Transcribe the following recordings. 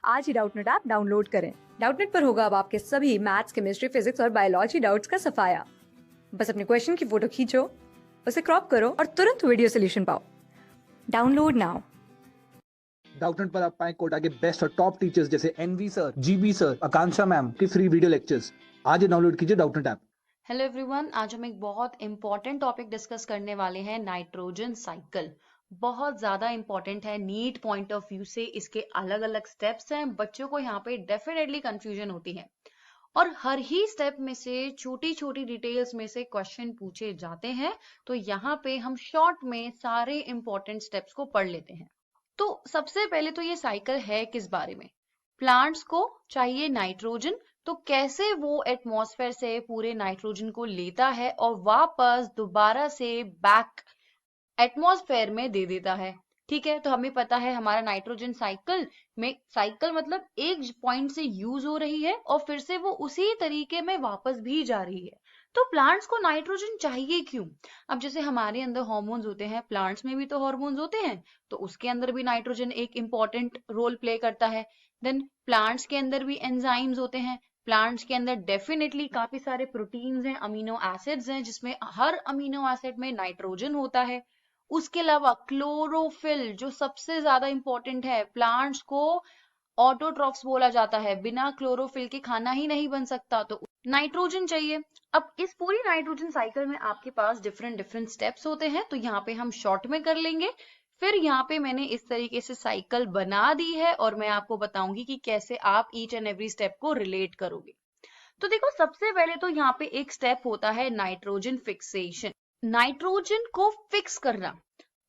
आज ही Doubtnut app download करें। Doubtnut पर होगा अब आपके सभी मैथ्स, केमिस्ट्री, फिजिक्स और बायोलॉजी डाउट्स का सफाया। बस अपने क्वेश्चन की फोटो खींचो, उसे क्रॉप करो और तुरंत वीडियो सोल्यूशन पाओ। Download now. डाउटनेट पर आप पाएं कोटा के बेस्ट और टॉप टीचर्स जैसे एनवी सर, जीबी सर, आकांक्षा मैम की फ्री वीडियो लेक्चर्स। आज ही डाउनलोड कीजिए डाउटनेट ऐप। हेलो एवरीवन, आज हम एक बहुत इंपॉर्टेंट टॉपिक डिस्कस करने वाले हैं, नाइट्रोजन साइकिल। बहुत ज्यादा इंपॉर्टेंट है नीट पॉइंट ऑफ व्यू से। इसके अलग अलग स्टेप्स हैं, बच्चों को यहाँ पे डेफिनेटली कंफ्यूजन होती है और हर ही स्टेप में से छोटी छोटी डिटेल्स में से क्वेश्चन पूछे जाते हैं। तो यहाँ पे हम शॉर्ट में सारे इंपॉर्टेंट स्टेप्स को पढ़ लेते हैं। तो सबसे पहले तो ये साइकिल है किस बारे में। प्लांट्स को चाहिए नाइट्रोजन, तो कैसे वो एटमॉस्फेयर से पूरे नाइट्रोजन को लेता है और वापस दोबारा से बैक एटमॉस्फेयर में दे देता है। ठीक है, तो हमें पता है हमारा नाइट्रोजन साइकिल में, साइकिल मतलब एक पॉइंट से यूज हो रही है और फिर से वो उसी तरीके में वापस भी जा रही है। तो प्लांट्स को नाइट्रोजन चाहिए क्यों? अब जैसे हमारे अंदर हार्मोन्स होते हैं, प्लांट्स में भी तो हार्मोन्स होते हैं, तो उसके अंदर भी नाइट्रोजन एक इंपॉर्टेंट रोल प्ले करता है। देन प्लांट्स के अंदर भी एंजाइम्स होते हैं, प्लांट्स के अंदर डेफिनेटली काफी सारे प्रोटीन्स हैं, अमीनो एसिड्स हैं, जिसमें हर अमीनो एसिड में नाइट्रोजन होता है। उसके अलावा क्लोरोफिल जो सबसे ज्यादा इंपॉर्टेंट है, प्लांट्स को ऑटोट्रॉफ्स बोला जाता है, बिना क्लोरोफिल के खाना ही नहीं बन सकता, तो नाइट्रोजन चाहिए। अब इस पूरी नाइट्रोजन साइकिल में आपके पास डिफरेंट डिफरेंट स्टेप्स होते हैं, तो यहाँ पे हम शॉर्ट में कर लेंगे। फिर यहाँ पे मैंने इस तरीके से साइकिल बना दी है और मैं आपको बताऊंगी कि कैसे आप ईच एंड एवरी स्टेप को रिलेट करोगे। तो देखो, सबसे पहले तो यहाँ पे एक स्टेप होता है नाइट्रोजन फिक्सेशन, नाइट्रोजन को फिक्स करना।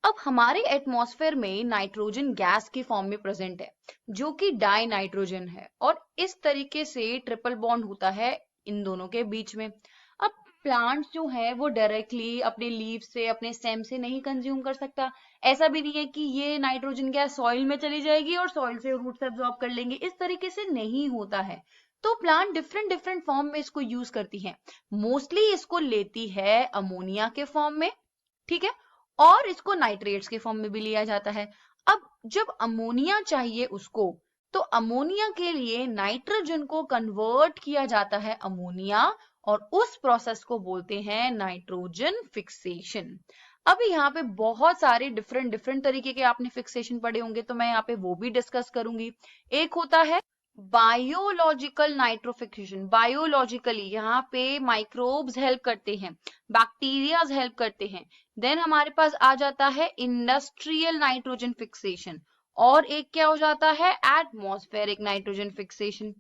अब हमारे एटमॉस्फेयर में नाइट्रोजन गैस की फॉर्म में प्रेजेंट है, जो कि डाई नाइट्रोजन है, और इस तरीके से ट्रिपल बॉन्ड होता है इन दोनों के बीच में। अब प्लांट्स जो है वो डायरेक्टली अपने लीव से, अपने स्टेम से नहीं कंज्यूम कर सकता। ऐसा भी नहीं है कि ये नाइट्रोजन गैस सॉइल में चली जाएगी और सॉइल से रूट्स एब्जॉर्ब कर लेंगे, इस तरीके से नहीं होता है। तो प्लांट डिफरेंट डिफरेंट फॉर्म में इसको यूज करती है। मोस्टली इसको लेती है अमोनिया के फॉर्म में, ठीक है, और इसको नाइट्रेट्स के फॉर्म में भी लिया जाता है। अब जब अमोनिया चाहिए उसको, तो अमोनिया के लिए नाइट्रोजन को कन्वर्ट किया जाता है अमोनिया, और उस प्रोसेस को बोलते हैं नाइट्रोजन फिक्सेशन। अभी यहाँ पे बहुत सारे डिफरेंट डिफरेंट तरीके के आपने फिक्सेशन पढ़े होंगे, तो मैं यहाँ पे वो भी डिस्कस करूंगी। एक होता है बायोलॉजिकल नाइट्रोफिकेशन। बायोलॉजिकली यहाँ पे माइक्रोब्स हेल्प करते हैं, बैक्टीरियाज हेल्प करते हैं। देन हमारे पास आ जाता है इंडस्ट्रियल नाइट्रोजन फिक्सेशन, और एक क्या हो जाता है, एटमॉस्फेरिक नाइट्रोजन फिक्सेशन।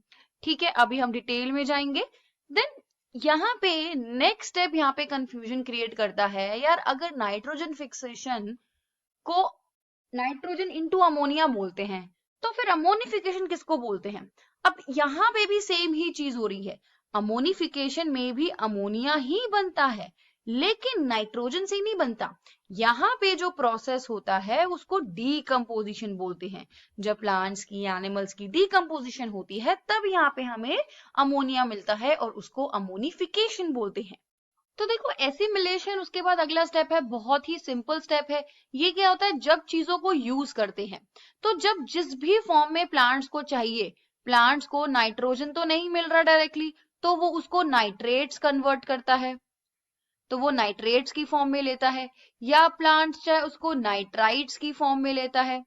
ठीक है, अभी हम डिटेल में जाएंगे। देन यहाँ पे नेक्स्ट स्टेप यहाँ पे कंफ्यूजन क्रिएट करता है, यार अगर नाइट्रोजन फिक्सेशन को नाइट्रोजन इनटू अमोनिया बोलते हैं, तो फिर अमोनिफिकेशन किसको बोलते हैं? अब यहाँ पे भी सेम ही चीज हो रही है, अमोनिफिकेशन में भी अमोनिया ही बनता है, लेकिन नाइट्रोजन से नहीं बनता। यहाँ पे जो प्रोसेस होता है उसको डीकम्पोजिशन बोलते हैं। जब प्लांट्स की, एनिमल्स की डीकम्पोजिशन होती है, तब यहाँ पे हमें अमोनिया मिलता है और उसको अमोनिफिकेशन बोलते हैं। तो देखो, एसिमिलेशन उसके बाद अगला स्टेप है, बहुत ही सिंपल स्टेप है। ये क्या होता है, जब चीजों को यूज करते हैं, तो जब जिस भी फॉर्म में प्लांट्स को चाहिए, प्लांट्स को नाइट्रोजन तो नहीं मिल रहा डायरेक्टली, तो वो उसको नाइट्रेट्स कन्वर्ट करता है, तो वो नाइट्रेट्स की फॉर्म में लेता है, या प्लांट्स चाहे उसको नाइट्राइट्स की फॉर्म में लेता है,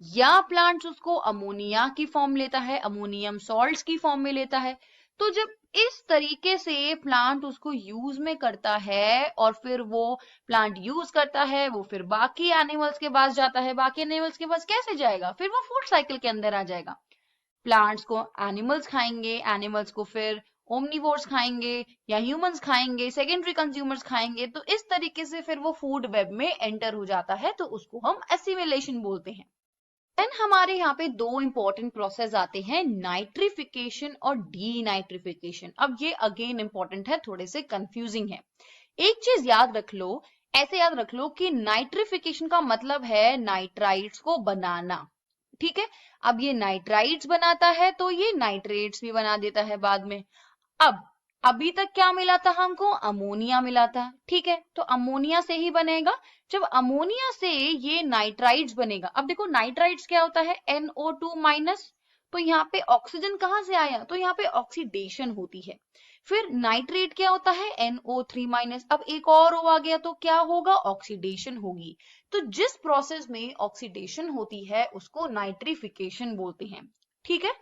या प्लांट्स उसको अमोनिया की फॉर्म लेता है, अमोनियम सॉल्ट्स की फॉर्म में लेता है। तो जब इस तरीके से प्लांट उसको यूज में करता है और फिर वो प्लांट यूज करता है, वो फिर बाकी एनिमल्स के पास जाता है। बाकी एनिमल्स के पास कैसे जाएगा? फिर वो फूड साइकिल के अंदर आ जाएगा। प्लांट्स को एनिमल्स खाएंगे, एनिमल्स को फिर ओमनिवोर्स खाएंगे, या ह्यूमंस खाएंगे, सेकेंडरी कंज्यूमर्स खाएंगे। तो इस तरीके से फिर वो फूड वेब में एंटर हो जाता है, तो उसको हम एसिमिलेशन बोलते हैं। देन हमारे यहाँ पे दो इंपॉर्टेंट प्रोसेस आते हैं, नाइट्रिफिकेशन और डीनाइट्रिफिकेशन। अब ये अगेन इंपॉर्टेंट है, थोड़े से कंफ्यूजिंग है। एक चीज याद रख लो, ऐसे याद रख लो कि नाइट्रिफिकेशन का मतलब है नाइट्राइट्स को बनाना। ठीक है, अब ये नाइट्राइट्स बनाता है तो ये नाइट्रेट्स भी बना देता है बाद में। अब अभी तक क्या मिला था हमको? अमोनिया मिला था, ठीक है, तो अमोनिया से ही बनेगा। जब अमोनिया से ये नाइट्राइट्स बनेगा, अब देखो नाइट्राइट्स क्या होता है, NO2 माइनस, तो यहाँ पे ऑक्सीजन कहाँ से आया, तो यहाँ पे ऑक्सीडेशन होती है। फिर नाइट्रेट क्या होता है, NO3-। अब एक और O आ गया तो क्या होगा, ऑक्सीडेशन होगी। तो जिस प्रोसेस में ऑक्सीडेशन होती है उसको नाइट्रिफिकेशन बोलते हैं। ठीक है,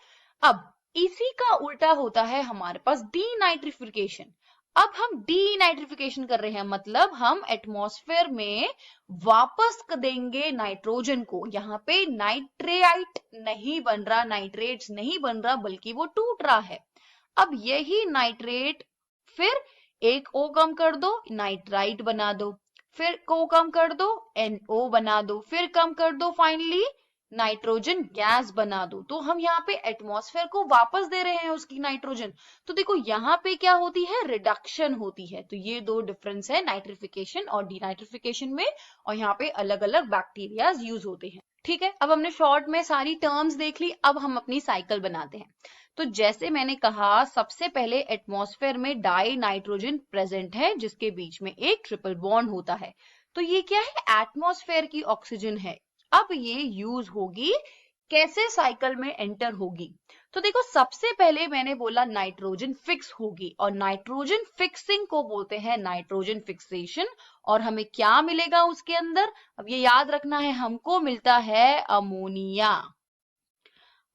अब इसी का उल्टा होता है हमारे पास डीनाइट्रिफिकेशन। अब हम डीनाइट्रिफिकेशन कर रहे हैं, मतलब हम एटमॉस्फेयर में वापस देंगे नाइट्रोजन को। यहाँ पे नाइट्रेट नहीं बन रहा, नाइट्रेट्स नहीं बन रहा, बल्कि वो टूट रहा है। अब यही नाइट्रेट फिर एक O कम कर दो, नाइट्राइट बना दो, फिर O कम कर दो, NO बना दो, फिर कम कर दो, फाइनली नाइट्रोजन गैस बना दो। तो हम यहाँ पे एटमॉस्फेयर को वापस दे रहे हैं उसकी नाइट्रोजन। तो देखो यहाँ पे क्या होती है, रिडक्शन होती है। तो ये दो डिफरेंस है नाइट्रिफिकेशन और डीनाइट्रिफिकेशन में, और यहाँ पे अलग अलग बैक्टीरियाज यूज होते हैं। ठीक है, अब हमने शॉर्ट में सारी टर्म्स देख ली, अब हम अपनी साइकिल बनाते हैं। तो जैसे मैंने कहा, सबसे पहले एटमॉस्फेयर में डाई नाइट्रोजन प्रेजेंट है जिसके बीच में एक ट्रिपल बॉन्ड होता है। तो ये क्या है, एटमॉस्फेयर की ऑक्सीजन है। अब ये यूज होगी, कैसे साइकिल में एंटर होगी। तो देखो सबसे पहले मैंने बोला नाइट्रोजन फिक्स होगी, और नाइट्रोजन फिक्सिंग को बोलते हैं नाइट्रोजन फिक्सेशन। और हमें क्या मिलेगा उसके अंदर, अब ये याद रखना है, हमको मिलता है अमोनिया।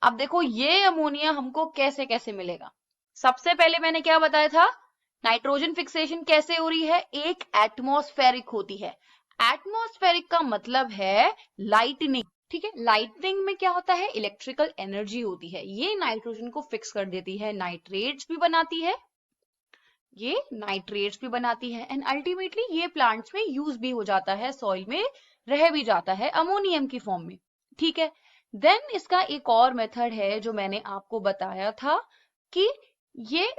अब देखो ये अमोनिया हमको कैसे कैसे मिलेगा। सबसे पहले मैंने क्या बताया था, नाइट्रोजन फिक्सेशन कैसे हो रही है, एक एटमॉस्फेरिक होती है। एटमॉस्फेरिक का मतलब है लाइटनिंग। ठीक है, लाइटनिंग में क्या होता है, इलेक्ट्रिकल एनर्जी होती है, ये नाइट्रोजन को फिक्स कर देती है, नाइट्रेट्स भी बनाती है, ये नाइट्रेट्स भी बनाती है, एंड अल्टीमेटली ये प्लांट्स में यूज भी हो जाता है, सॉइल में रह भी जाता है अमोनियम की फॉर्म में। ठीक है, देन इसका एक और मेथड है जो मैंने आपको बताया था कि ये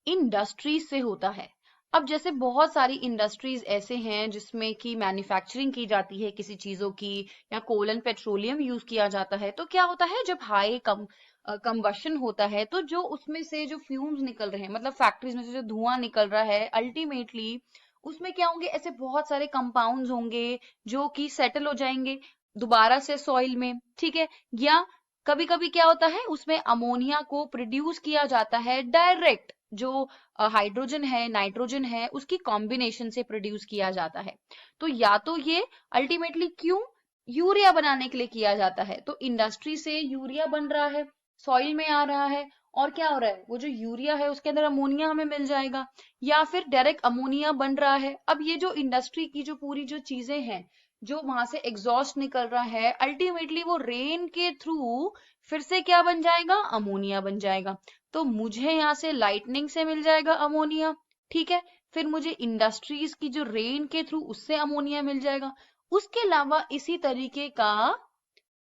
इंडस्ट्रीज से होता है। अब जैसे बहुत सारी इंडस्ट्रीज ऐसे हैं जिसमें कि मैन्युफैक्चरिंग की जाती है किसी चीजों की, या कोल एंड पेट्रोलियम यूज किया जाता है। तो क्या होता है, जब हाई कंबशन होता है तो जो उसमें से जो फ्यूम्स निकल रहे हैं, मतलब फैक्ट्रीज में से जो धुआं निकल रहा है, अल्टीमेटली उसमें क्या होंगे, ऐसे बहुत सारे कंपाउंड्स होंगे जो कि सेटल हो जाएंगे दोबारा से सॉइल में। ठीक है, या कभी कभी क्या होता है, उसमें अमोनिया को प्रोड्यूस किया जाता है डायरेक्ट, जो हाइड्रोजन है नाइट्रोजन है उसकी कॉम्बिनेशन से प्रोड्यूस किया जाता है। तो या तो ये अल्टीमेटली क्यों, यूरिया बनाने के लिए किया जाता है। तो इंडस्ट्री से यूरिया बन रहा है, सॉइल में आ रहा है, और क्या हो रहा है, वो जो यूरिया है उसके अंदर अमोनिया हमें मिल जाएगा, या फिर डायरेक्ट अमोनिया बन रहा है। अब ये जो इंडस्ट्री की जो पूरी जो चीजें हैं, जो वहां से एग्जॉस्ट निकल रहा है, अल्टीमेटली वो रेन के थ्रू फिर से क्या बन जाएगा, अमोनिया बन जाएगा। तो मुझे यहाँ से लाइटनिंग से मिल जाएगा अमोनिया। ठीक है, फिर मुझे इंडस्ट्रीज की जो रेन के थ्रू उससे अमोनिया मिल जाएगा। उसके अलावा इसी तरीके का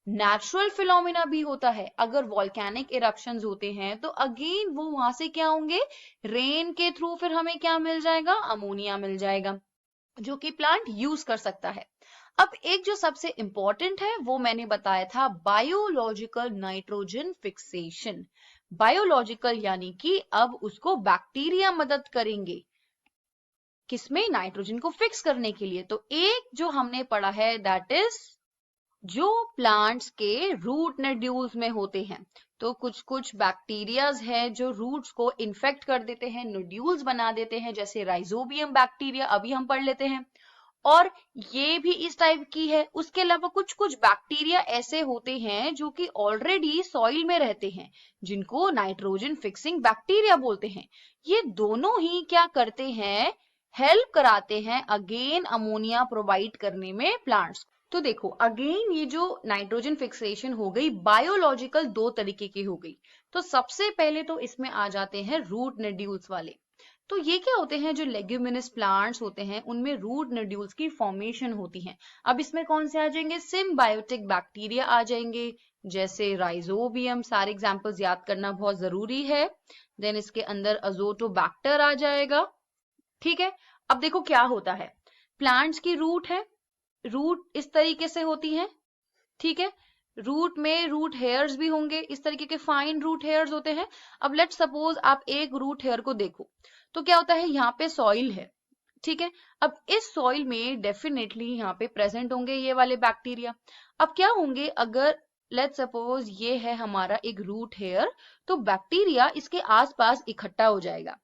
नेचुरल फिनोमिना भी होता है। अगर वॉल्केनिक इरप्शंस होते हैं तो अगेन वो वहां से क्या होंगे, रेन के थ्रू फिर हमें क्या मिल जाएगा, अमोनिया मिल जाएगा, जो कि प्लांट यूज कर सकता है। अब एक जो सबसे इंपॉर्टेंट है वो मैंने बताया था, बायोलॉजिकल नाइट्रोजन फिक्सेशन। बायोलॉजिकल यानी कि अब उसको बैक्टीरिया मदद करेंगे किसमें, नाइट्रोजन को फिक्स करने के लिए। तो एक जो हमने पढ़ा है दैट इज जो प्लांट्स के रूट नोड्यूल्स में होते हैं। तो कुछ कुछ बैक्टीरियाज है जो रूट्स को इन्फेक्ट कर देते हैं, नोड्यूल्स बना देते हैं, जैसे राइजोबियम बैक्टीरिया अभी हम पढ़ लेते हैं, और ये भी इस टाइप की है। उसके अलावा कुछ कुछ बैक्टीरिया ऐसे होते हैं जो कि ऑलरेडी सॉइल में रहते हैं, जिनको नाइट्रोजन फिक्सिंग बैक्टीरिया बोलते हैं। ये दोनों ही क्या करते हैं, हेल्प कराते हैं अगेन अमोनिया प्रोवाइड करने में प्लांट्स। तो देखो अगेन ये जो नाइट्रोजन फिक्सेशन हो गई बायोलॉजिकल, दो तरीके की हो गई। तो सबसे पहले तो इसमें आ जाते हैं रूट नोड्यूल्स वाले। तो ये क्या होते हैं, जो लेग्यूमिनस प्लांट्स होते हैं उनमें रूट नोड्यूल्स की फॉर्मेशन होती है। अब इसमें कौन से आ जाएंगे, सिम्बायोटिक बैक्टीरिया आ जाएंगे, जैसे राइजोबियम, सारे एग्जांपल्स याद करना बहुत जरूरी है। देन इसके अंदर अजोटोबैक्टर आ जाएगा। ठीक है, अब देखो क्या होता है, प्लांट्स की रूट है, रूट इस तरीके से होती है। ठीक है, रूट में रूट हेयर्स भी होंगे, इस तरीके के फाइन रूट हेयर्स होते हैं। अब लेट्स सपोज आप एक रूट हेयर को देखो, तो क्या होता है, यहाँ पे सॉइल है। ठीक है, अब इस सॉइल में डेफिनेटली यहाँ पे प्रेजेंट होंगे ये वाले बैक्टीरिया। अब क्या होंगे, अगर लेट्स सपोज ये है हमारा एक रूट हेयर, तो बैक्टीरिया इसके आसपास इकट्ठा हो जाएगा।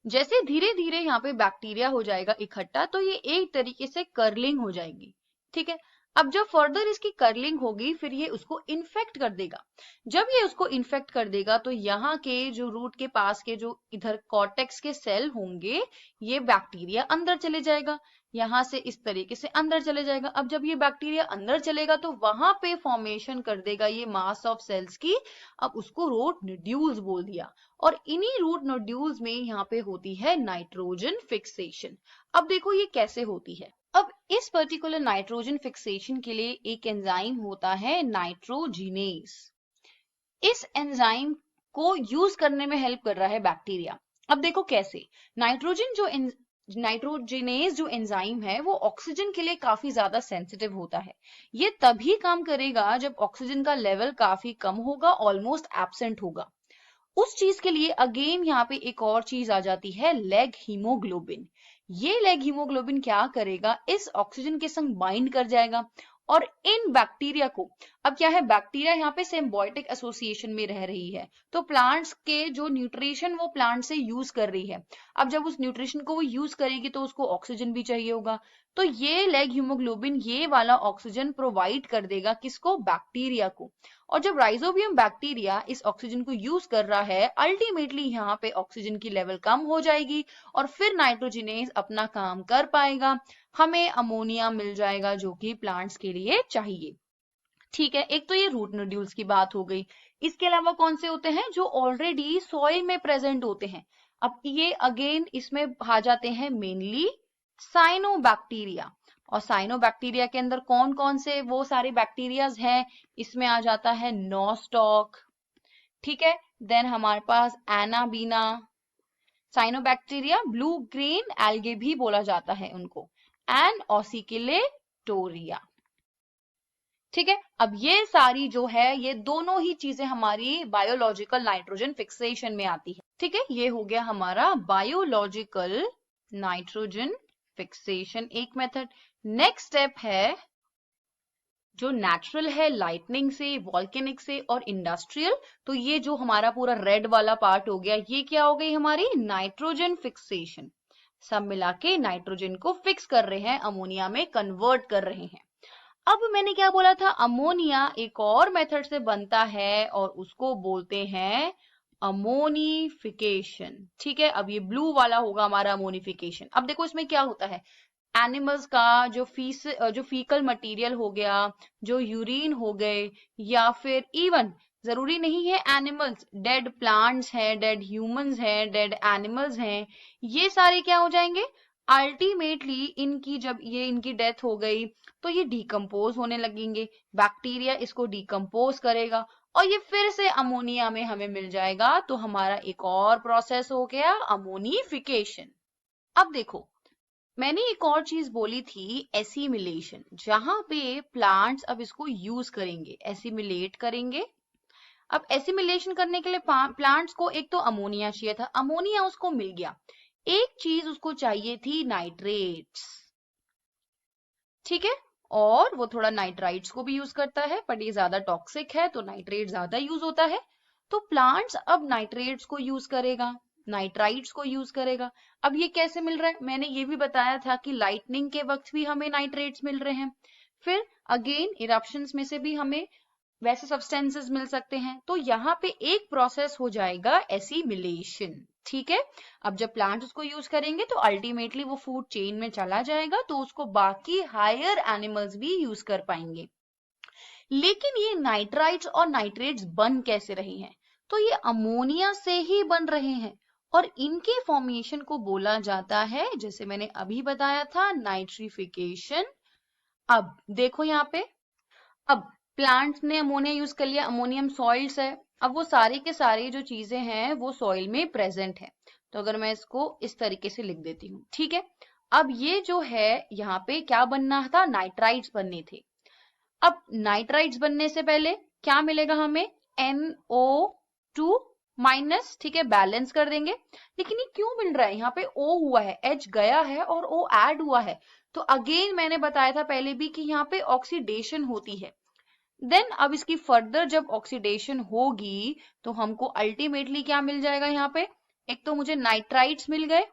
जैसे धीरे धीरे यहाँ पे बैक्टीरिया हो जाएगा इकट्ठा, तो ये एक तरीके से कर्लिंग हो जाएगी। ठीक है, अब जब फर्दर इसकी कर्लिंग होगी फिर ये उसको इन्फेक्ट कर देगा। जब ये उसको इन्फेक्ट कर देगा तो यहाँ के जो रूट के पास के जो इधर कॉर्टेक्स के सेल होंगे, ये बैक्टीरिया अंदर चले जाएगा, यहाँ से इस तरीके से अंदर चले जाएगा। अब जब ये बैक्टीरिया अंदर चलेगा तो वहां पे फॉर्मेशन कर देगा ये मास ऑफ सेल्स की। अब उसको रूट नोड्यूल्स बोल दिया, और इन्हीं रूट नोड्यूल्स में यहाँ पे होती है नाइट्रोजन फिक्सेशन। अब देखो ये कैसे होती है। अब इस पर्टिकुलर नाइट्रोजन फिक्सेशन के लिए एक एंजाइम होता है नाइट्रोजिनेज। इस एंजाइम को यूज करने में हेल्प कर रहा है बैक्टीरिया। अब देखो कैसे। नाइट्रोजिनेज जो एंजाइम है वो ऑक्सीजन के लिए काफी ज्यादा सेंसिटिव होता है। ये तभी काम करेगा जब ऑक्सीजन का लेवल काफी कम होगा, ऑलमोस्ट एब्सेंट होगा। उस चीज के लिए अगेन यहाँ पे एक और चीज आ जाती है, लेग हीमोग्लोबिन। ये लेग हीमोग्लोबिन क्या करेगा, इस ऑक्सीजन के संग बाइंड कर जाएगा और इन बैक्टीरिया को, अब क्या है बैक्टीरिया यहाँ पे सिम्बायोटिक एसोसिएशन में रह रही है, तो प्लांट्स के जो न्यूट्रिशन वो प्लांट से यूज कर रही है। अब जब उस न्यूट्रिशन को वो यूज करेगी तो उसको ऑक्सीजन भी चाहिए होगा, तो ये लेग हीमोग्लोबिन ये वाला ऑक्सीजन प्रोवाइड कर देगा किसको, बैक्टीरिया को। और जब राइजोबियम बैक्टीरिया इस ऑक्सीजन को यूज कर रहा है, अल्टीमेटली यहाँ पे ऑक्सीजन की लेवल कम हो जाएगी और फिर नाइट्रोजिनेज अपना काम कर पाएगा, हमें अमोनिया मिल जाएगा जो कि प्लांट्स के लिए चाहिए। ठीक है, एक तो ये रूट नोड्यूल्स की बात हो गई। इसके अलावा कौन से होते हैं, जो ऑलरेडी सॉइल में प्रेजेंट होते हैं। अब ये अगेन इसमें आ जाते हैं मेनली साइनोबैक्टीरिया। और साइनोबैक्टीरिया के अंदर कौन कौन से वो सारे बैक्टीरियाज हैं, इसमें आ जाता है नोस्टॉक। ठीक है, देन हमारे पास Anabaena, cyanobacteria blue green algae भी बोला जाता है उनको, एंड ऑसिकिलेटोरिया। ठीक है, अब ये सारी जो है ये दोनों ही चीजें हमारी बायोलॉजिकल नाइट्रोजन फिक्सेशन में आती है। ठीक है, ये हो गया हमारा बायोलॉजिकल नाइट्रोजन फिक्सेशन एक मेथड। नेक्स्ट स्टेप है जो नेचुरल है, लाइटनिंग से, वॉल्केनिक से और इंडस्ट्रियल। तो ये जो हमारा पूरा रेड वाला पार्ट हो गया, ये क्या हो गई हमारी नाइट्रोजन फिक्सेशन। सब मिला के नाइट्रोजन को फिक्स कर रहे हैं, अमोनिया में कन्वर्ट कर रहे हैं। अब मैंने क्या बोला था, अमोनिया एक और मेथड से बनता है और उसको बोलते हैं अमोनिफिकेशन। ठीक है, अब ये ब्लू वाला होगा हमारा अमोनिफिकेशन। अब देखो इसमें क्या होता है, एनिमल्स का जो फीकल मटेरियल हो गया, जो यूरिन हो गए, या फिर इवन जरूरी नहीं है एनिमल्स, डेड प्लांट्स हैं, डेड ह्यूमंस हैं, डेड एनिमल्स हैं, ये सारे क्या हो जाएंगे अल्टीमेटली। इनकी जब ये इनकी डेथ हो गई तो ये डिकम्पोज होने लगेंगे, बैक्टीरिया इसको डिकम्पोज करेगा और ये फिर से अमोनिया में हमें मिल जाएगा। तो हमारा एक और प्रोसेस हो गया अमोनिफिकेशन। अब देखो मैंने एक और चीज बोली थी एसिमिलेशन, जहां पे प्लांट्स अब इसको यूज करेंगे, एसिमिलेट करेंगे। अब एसिमिलेशन करने के लिए प्लांट्स को एक तो अमोनिया चाहिए था, अमोनिया उसको मिल गया, एक चीज उसको चाहिए थी नाइट्रेट्स। ठीक है, और वो थोड़ा नाइट्राइट्स को भी यूज करता है, बट ये ज्यादा टॉक्सिक है तो नाइट्रेट ज्यादा यूज होता है। तो प्लांट्स अब नाइट्रेट्स को यूज करेगा, नाइट्राइट्स को यूज करेगा। अब ये कैसे मिल रहा है, मैंने ये भी बताया था कि लाइटनिंग के वक्त भी हमें नाइट्रेट्स मिल रहे हैं, फिर अगेन इरप्शंस में से भी हमें वैसे सब्सटेंसेस मिल सकते हैं। तो यहाँ पे एक प्रोसेस हो जाएगा एसिमिलेशन। ठीक है, अब जब प्लांट उसको यूज करेंगे तो अल्टीमेटली वो फूड चेन में चला जाएगा, तो उसको बाकी हायर एनिमल्स भी यूज कर पाएंगे। लेकिन ये नाइट्राइट्स और नाइट्रेट्स बन कैसे रहे हैं, तो ये अमोनिया से ही बन रहे हैं और इनके फॉर्मेशन को बोला जाता है, जैसे मैंने अभी बताया था, नाइट्रिफिकेशन। अब देखो यहाँ पे, अब प्लांट्स ने अमोनिया यूज कर लिया, अमोनियम सॉइल्स है, अब वो सारे के सारे जो चीजें हैं वो सॉइल में प्रेजेंट है। तो अगर मैं इसको इस तरीके से लिख देती हूँ, ठीक है, अब ये जो है यहाँ पे क्या बनना था, नाइट्राइट्स बनने थे। अब नाइट्राइट्स बनने से पहले क्या मिलेगा हमें, NO2 माइनस। ठीक है, बैलेंस कर देंगे। लेकिन ये क्यों मिल रहा है, यहाँ पे O हुआ है, H गया है और O ऐड हुआ है। तो अगेन मैंने बताया था पहले भी कि यहाँ पे ऑक्सीडेशन होती है। देन अब इसकी फर्दर जब ऑक्सीडेशन होगी तो हमको अल्टीमेटली क्या मिल जाएगा यहाँ पे, एक तो मुझे नाइट्राइट्स मिल गए,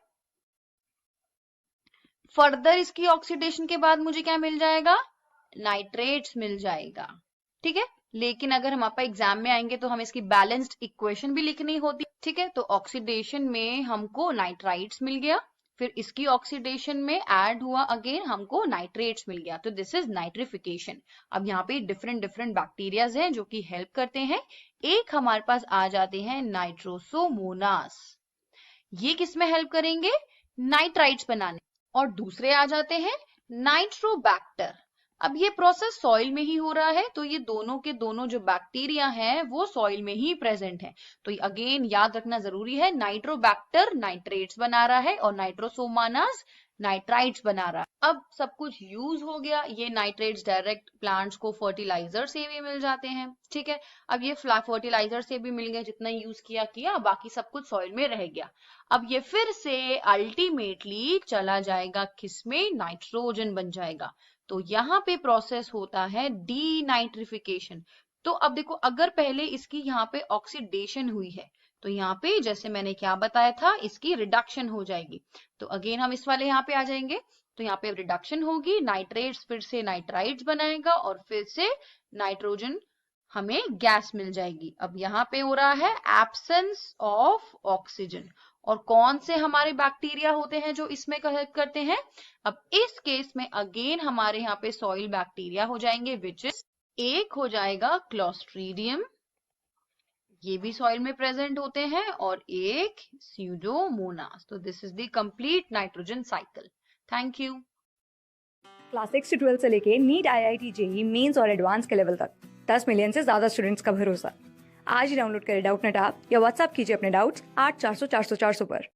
फर्दर इसकी ऑक्सीडेशन के बाद मुझे क्या मिल जाएगा, नाइट्रेट्स मिल जाएगा। ठीक है, लेकिन अगर हम आपका एग्जाम में आएंगे तो हमें इसकी बैलेंस्ड इक्वेशन भी लिखनी होती है। ठीक है, तो ऑक्सीडेशन में हमको नाइट्राइट्स मिल गया, फिर इसकी ऑक्सीडेशन में ऐड हुआ अगेन हमको नाइट्रेट्स मिल गया, तो दिस इज नाइट्रिफिकेशन। अब यहाँ पे डिफरेंट डिफरेंट बैक्टीरियाज हैं जो कि हेल्प करते हैं। एक हमारे पास आ जाते हैं नाइट्रोसोमोनास, ये किसमें हेल्प करेंगे, नाइट्राइट्स बनाने, और दूसरे आ जाते हैं नाइट्रोबैक्टर। अब ये प्रोसेस सॉइल में ही हो रहा है, तो ये दोनों के दोनों जो बैक्टीरिया हैं वो सॉइल में ही प्रेजेंट हैं। तो अगेन याद रखना जरूरी है, नाइट्रोबैक्टर नाइट्रेट्स बना रहा है और नाइट्रोसोमानास नाइट्राइट्स बना रहा है। अब सब कुछ यूज हो गया, ये नाइट्रेट्स डायरेक्ट प्लांट्स को फर्टिलाइजर से भी मिल जाते हैं। ठीक है, अब ये फर्टिलाइजर से भी मिल गए, जितना यूज किया बाकी सब कुछ सॉइल में रह गया। अब ये फिर से अल्टीमेटली चला जाएगा किसमें, नाइट्रोजन बन जाएगा। तो यहाँ पे प्रोसेस होता है डीनाइट्रिफिकेशन। तो अब देखो, अगर पहले इसकी यहाँ पे ऑक्सीडेशन हुई है तो यहाँ पे जैसे मैंने क्या बताया था, इसकी रिडक्शन हो जाएगी। तो अगेन हम इस वाले यहाँ पे आ जाएंगे, तो यहाँ पे रिडक्शन होगी, नाइट्रेट्स फिर से नाइट्राइट्स बनाएगा और फिर से नाइट्रोजन हमें गैस मिल जाएगी। अब यहाँ पे हो रहा है एब्सेंस ऑफ ऑक्सीजन, और कौन से हमारे बैक्टीरिया होते हैं जो इसमें हेल्प करते हैं। अब इस केस में अगेन हमारे यहाँ पे सॉइल बैक्टीरिया हो जाएंगे, विच इज एक हो जाएगा क्लोस्ट्रीडियम, ये भी सॉइल में प्रेजेंट होते हैं, और एक स्यूडोमोनास। तो this is the complete nitrogen cycle. Thank you. Class 6 से 12 से लेके नीट, IIT, JEE मेंस और एडवांस के लेवल तक 10 मिलियन से ज्यादा स्टूडेंट्स का भरोसा। आज ही डाउनलोड करें डाउटनेट ऐप या व्हाट्सएप कीजिए अपने डाउट्स 8400 400 400 पर।